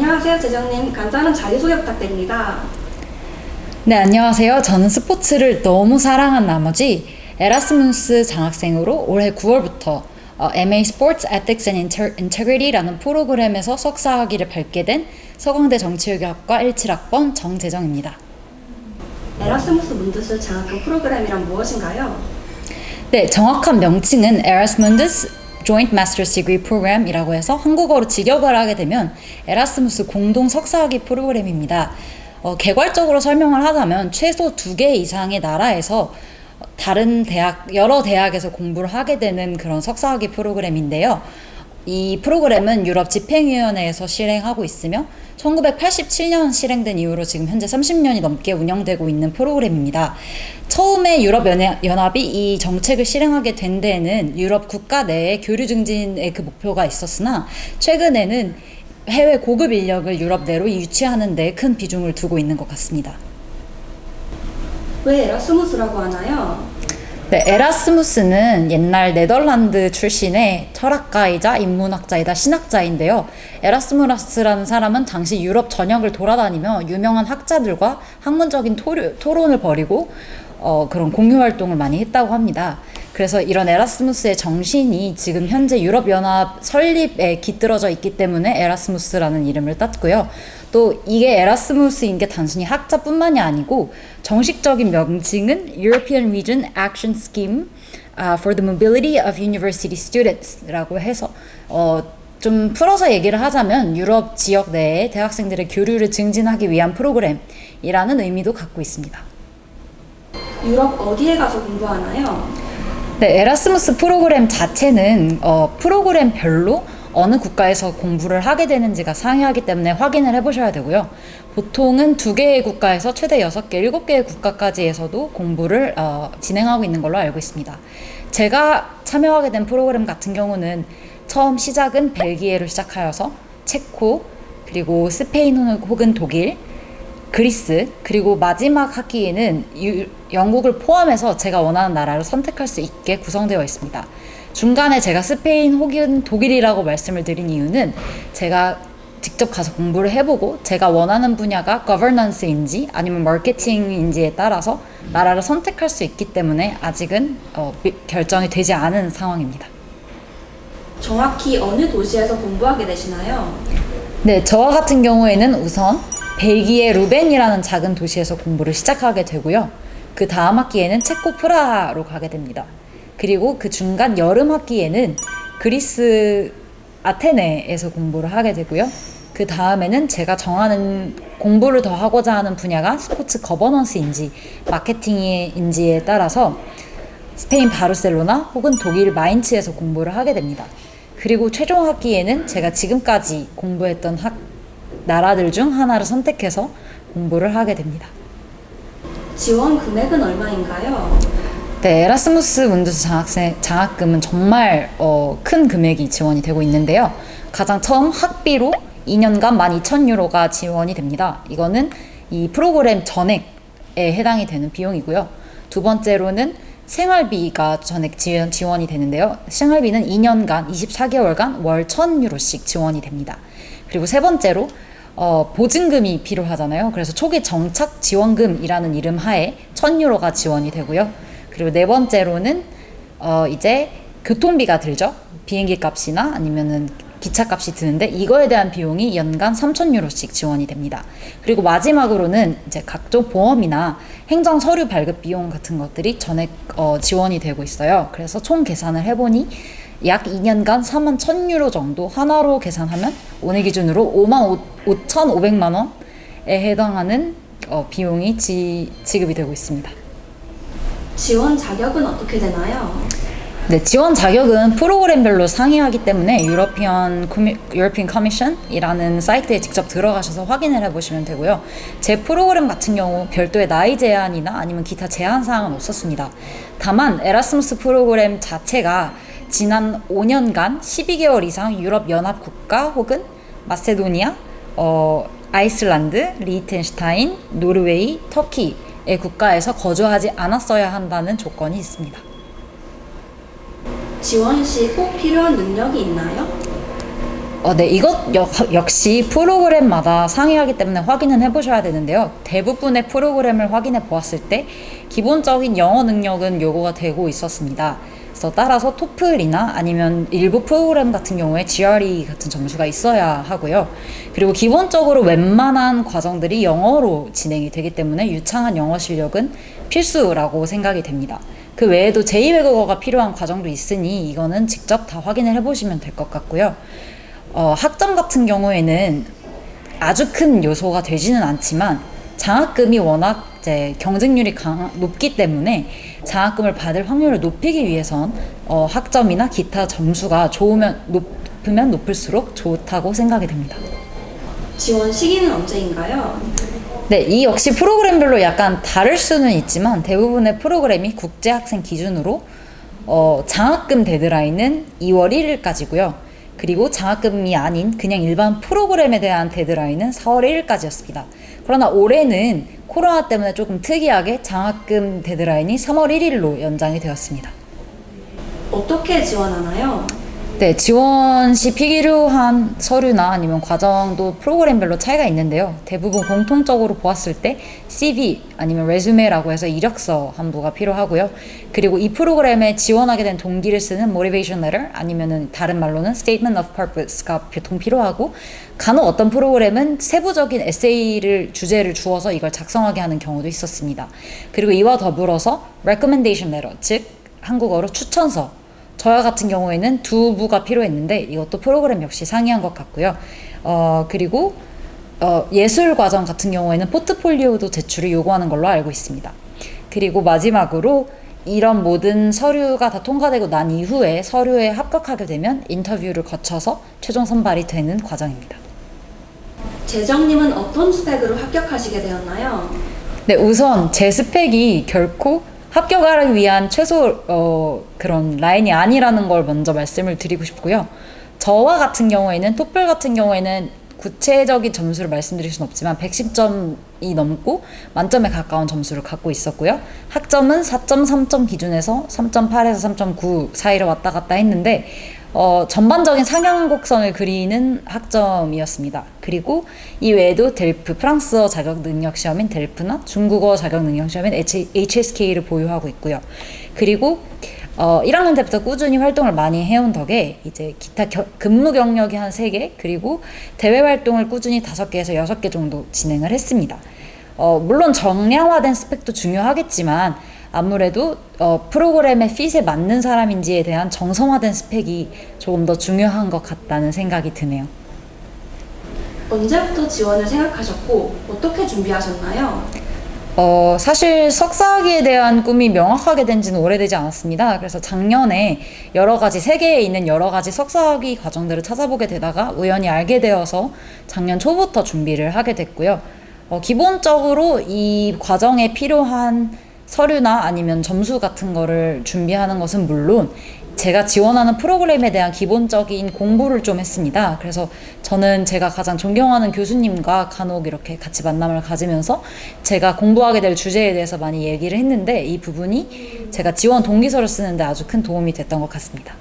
안녕하세요, 재정님. 간단한 자기소개 부탁드립니다. 네, 안녕하세요. 저는 스포츠를 너무 사랑한 나머지 에라스무스 장학생으로 올해 9월부터 MA Sports Ethics and Integrity라는 프로그램에서 석사학위를 밟게 된 서강대 정치외교학과 17학번 정재정입니다. 에라스무스 문드스 장학금 프로그램이란 무엇인가요? 네, 정확한 명칭은 Erasmus Joint Master's Degree Program이라고 해서 한국어로 직역을 하게 되면 에라스무스 공동 석사학위 프로그램입니다. 개괄적으로 설명을 하자면 최소 2개 이상의 나라에서 다른 대학, 여러 대학에서 공부를 하게 되는 그런 석사학위 프로그램인데요. 이 프로그램은 유럽 집행위원회에서 실행하고 있으며 1987년 실행된 이후로 지금 현재 30년이 넘게 운영되고 있는 프로그램입니다. 처음에 유럽연합이 이 정책을 실행하게 된 데에는 유럽 국가 내에 교류 증진의 그 목표가 있었으나 최근에는 해외 고급 인력을 유럽 내로 유치하는 데 큰 비중을 두고 있는 것 같습니다. 왜 에라스무스라고 하나요? 네, 에라스무스는 옛날 네덜란드 출신의 철학가이자 인문학자이자 신학자인데요. 에라스무스라는 사람은 당시 유럽 전역을 돌아다니며 유명한 학자들과 학문적인 토론을 벌이고 그런 공유 활동을 많이 했다고 합니다. 그래서 이런 에라스무스의 정신이 지금 현재 유럽연합 설립에 깃들어져 있기 때문에 에라스무스라는 이름을 땄고요. 또 이게 에라스무스인 게 단순히 학자뿐만이 아니고 정식적인 명칭은 European Region Action Scheme for the Mobility of University Students라고 해서 좀 풀어서 얘기를 하자면 유럽 지역 내에 대학생들의 교류를 증진하기 위한 프로그램이라는 의미도 갖고 있습니다. 유럽 어디에 가서 공부하나요? 네, 에라스무스 프로그램 자체는 프로그램별로 어느 국가에서 공부를 하게 되는지가 상이하기 때문에 확인을 해보셔야 되고요. 보통은 2개의 국가에서 최대 6개, 7개의 국가까지에서도 공부를 진행하고 있는 걸로 알고 있습니다. 제가 참여하게 된 프로그램 같은 경우는 처음 시작은 벨기에로 시작하여서 체코, 그리고 스페인 혹은 독일, 그리스, 그리고 마지막 학기에는 영국을 포함해서 제가 원하는 나라를 선택할 수 있게 구성되어 있습니다. 중간에 제가 스페인 혹은 독일이라고 말씀을 드린 이유는 제가 직접 가서 공부를 해보고 제가 원하는 분야가 governance인지 아니면 마케팅인지에 따라서 나라를 선택할 수 있기 때문에 아직은 결정이 되지 않은 상황입니다. 정확히 어느 도시에서 공부하게 되시나요? 네, 저와 같은 경우에는 우선 벨기에 루벤이라는 작은 도시에서 공부를 시작하게 되고요. 그 다음 학기에는 체코 프라하로 가게 됩니다. 그리고 그 중간 여름 학기에는 그리스 아테네에서 공부를 하게 되고요. 그 다음에는 제가 정하는 공부를 더 하고자 하는 분야가 스포츠 거버넌스인지 마케팅인지에 따라서 스페인 바르셀로나 혹은 독일 마인츠에서 공부를 하게 됩니다. 그리고 최종 학기에는 제가 지금까지 공부했던 나라들 중 하나를 선택해서 공부를 하게 됩니다. 지원 금액은 얼마인가요? 네, 에라스무스 문드스 장학금은 정말 큰 금액이 지원이 되고 있는데요. 가장 처음 학비로 2년간 12,000유로가 지원이 됩니다. 이거는 이 프로그램 전액에 해당이 되는 비용이고요. 두 번째로는 생활비가 전액 지원이 되는데요. 생활비는 2년간 24개월간 월 1,000유로씩 지원이 됩니다. 그리고 세 번째로 보증금이 필요하잖아요. 그래서 초기 정착 지원금이라는 이름 하에 1,000유로가 지원이 되고요. 그리고 네 번째로는 이제 교통비가 들죠. 비행기 값이나 아니면은 기차 값이 드는데 이거에 대한 비용이 연간 3,000유로씩 지원이 됩니다. 그리고 마지막으로는 이제 각종 보험이나 행정 서류 발급 비용 같은 것들이 전액 지원이 되고 있어요. 그래서 총 계산을 해보니 약 2년간 41,000유로 정도 하나로 계산하면 오늘 기준으로 55,500만 원에 해당하는 비용이 지급이 되고 있습니다. 지원 자격은 어떻게 되나요? 네, 지원 자격은 프로그램별로 상이하기 때문에 European Commission이라는 사이트에 직접 들어가셔서 확인을 해보시면 되고요. 제 프로그램 같은 경우 별도의 나이 제한이나 아니면 기타 제한 사항은 없었습니다. 다만 에라스무스 프로그램 자체가 지난 5년간 12개월 이상 유럽 연합 국가 혹은 마세도니아, 아이슬란드, 리히텐슈타인, 노르웨이, 터키의 국가에서 거주하지 않았어야 한다는 조건이 있습니다. 지원 시 꼭 필요한 능력이 있나요? 네, 이것 역시 프로그램마다 상이하기 때문에 확인은 해보셔야 되는데요. 대부분의 프로그램을 확인해 보았을 때 기본적인 영어 능력은 요구가 되고 있었습니다. 그래서 따라서 토플이나 아니면 일부 프로그램 같은 경우에 GRE 같은 점수가 있어야 하고요. 그리고 기본적으로 웬만한 과정들이 영어로 진행이 되기 때문에 유창한 영어 실력은 필수라고 생각이 됩니다. 그 외에도 제2외국어가 필요한 과정도 있으니 이거는 직접 다 확인을 해보시면 될 것 같고요. 학점 같은 경우에는 아주 큰 요소가 되지는 않지만 장학금이 워낙 이제 경쟁률이 높기 때문에 장학금을 받을 확률을 높이기 위해선 학점이나 기타 점수가 높으면 높을수록 좋다고 생각이 됩니다. 지원 시기는 언제인가요? 네, 이 역시 프로그램별로 약간 다를 수는 있지만 대부분의 프로그램이 국제학생 기준으로 장학금 데드라인은 2월 1일까지고요. 그리고 장학금이 아닌 그냥 일반 프로그램에 대한 데드라인은 4월 1일까지였습니다. 그러나 올해는 코로나 때문에 조금 특이하게 장학금 데드라인이 3월 1일로 연장이 되었습니다. 어떻게 지원하나요? 네, 지원 시 필요한 서류나 아니면 과정도 프로그램별로 차이가 있는데요. 대부분 공통적으로 보았을 때 CV 아니면 레주메라고 해서 이력서 한부가 필요하고요. 그리고 이 프로그램에 지원하게 된 동기를 쓰는 motivation letter 아니면은 다른 말로는 statement of purpose가 보통 필요하고, 간혹 어떤 프로그램은 세부적인 에세이를 주제를 주어서 이걸 작성하게 하는 경우도 있었습니다. 그리고 이와 더불어서 recommendation letter, 즉 한국어로 추천서, 저와 같은 경우에는 2부가 필요했는데 이것도 프로그램 역시 상이한 것 같고요. 그리고 예술 과정 같은 경우에는 포트폴리오도 제출을 요구하는 걸로 알고 있습니다. 그리고 마지막으로 이런 모든 서류가 다 통과되고 난 이후에 서류에 합격하게 되면 인터뷰를 거쳐서 최종 선발이 되는 과정입니다. 재정님은 어떤 스펙으로 합격하시게 되었나요? 네, 우선 제 스펙이 결코 합격하기 위한 최소 그런 라인이 아니라는 걸 먼저 말씀을 드리고 싶고요. 저와 같은 경우에는 토플 같은 경우에는 구체적인 점수를 말씀드릴 수는 없지만 110점이 넘고 만점에 가까운 점수를 갖고 있었고요. 학점은 4.3점 기준에서 3.8에서 3.9 사이로 왔다 갔다 했는데 전반적인 상향 곡선을 그리는 학점이었습니다. 그리고 이 외에도 델프, 프랑스어 자격 능력 시험인 델프나 중국어 자격 능력 시험인 HSK를 보유하고 있고요. 그리고 1학년 때부터 꾸준히 활동을 많이 해온 덕에 이제 기타 근무 경력이 한 3개, 그리고 대외 활동을 꾸준히 5개에서 6개 정도 진행을 했습니다. 물론 정량화된 스펙도 중요하겠지만 아무래도 프로그램의 핏에 맞는 사람인지에 대한 정성화된 스펙이 조금 더 중요한 것 같다는 생각이 드네요. 언제부터 지원을 생각하셨고 어떻게 준비하셨나요? 사실 석사학위에 대한 꿈이 명확하게 된 지는 오래되지 않았습니다. 그래서 작년에 세계에 있는 여러 가지 석사학위 과정들을 찾아보게 되다가 우연히 알게 되어서 작년 초부터 준비를 하게 됐고요. 기본적으로 이 과정에 필요한 서류나 아니면 점수 같은 거를 준비하는 것은 물론 제가 지원하는 프로그램에 대한 기본적인 공부를 좀 했습니다. 그래서 저는 제가 가장 존경하는 교수님과 간혹 이렇게 같이 만남을 가지면서 제가 공부하게 될 주제에 대해서 많이 얘기를 했는데 이 부분이 제가 지원 동기서를 쓰는데 아주 큰 도움이 됐던 것 같습니다.